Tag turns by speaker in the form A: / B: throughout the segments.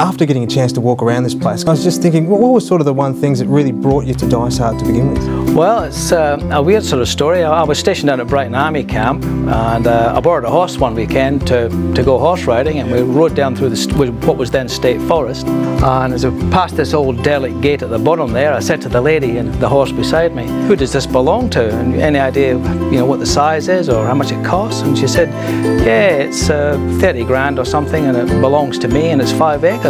A: After getting a chance to walk around this place, I was just thinking, what was sort of the one things that really brought you to Dysart to begin with?
B: Well, it's a weird sort of story. I was stationed down at Brighton Army Camp, and I borrowed a horse one weekend to go horse riding, and we rode down through what was then State Forest. And as we passed this old derelict gate at the bottom there, I said to the lady and the horse beside me, "Who does this belong to? And any idea, what the size is or how much it costs?" And she said, "Yeah, it's 30 grand or something, and it belongs to me, and it's 5 acres."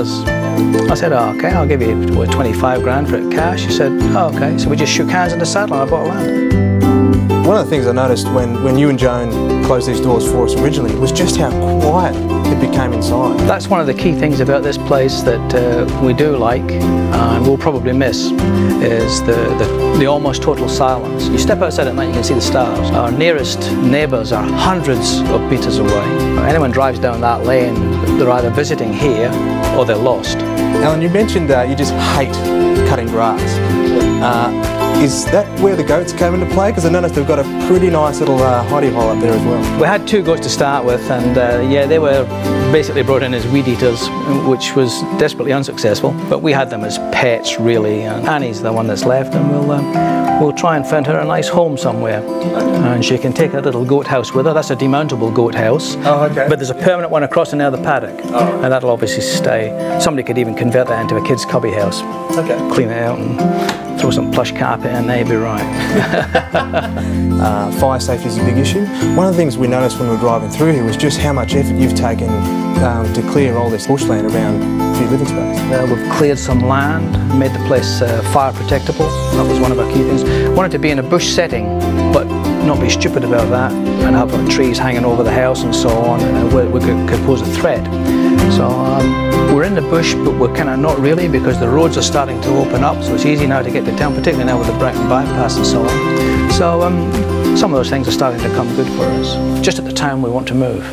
B: I said, "Oh, okay, I'll give you 25 grand for it cash." She said, "Oh, okay." So we just shook hands in the saddle and I bought land.
A: One of the things I noticed when you and Joan closed these doors for us originally was just how quiet it became inside.
B: That's one of the key things about this place that we do like and we'll probably miss, is the almost total silence. You step outside at night, you can see the stars. Our nearest neighbours are hundreds of metres away. Anyone drives down that lane, they're either visiting here or they're lost.
A: Alan, you mentioned you just hate cutting grass. Is that where the goats came into play? Because I noticed they've got a pretty nice little hidey hole up there as well.
B: We had 2 goats to start with, and yeah, they were basically brought in as weed eaters, which was desperately unsuccessful. But we had them as pets, really, and Annie's the one that's left, and we'll try and find her a nice home somewhere. And she can take a little goat house with her. That's a demountable goat house.
A: Oh, okay.
B: But there's a permanent one across in the other paddock, and that'll obviously stay. Somebody could even convert that into a kid's cubby house.
A: Okay.
B: Clean it out and throw some plush carpet in there, you'd be right.
A: Fire safety is a big issue. One of the things we noticed when we were driving through here was just how much effort you've taken to clear all this bushland around for your living space.
B: We've cleared some land, made the place fire protectable. That was one of our key things. Wanted to be in a bush setting, but not be stupid about that, and have trees hanging over the house and so on, we could pose a threat. So we're in the bush, but we're kind of not really, because the roads are starting to open up, so it's easy now to get to town, particularly now with the Brighton bypass and so on. So some of those things are starting to come good for us, just at the time we want to move.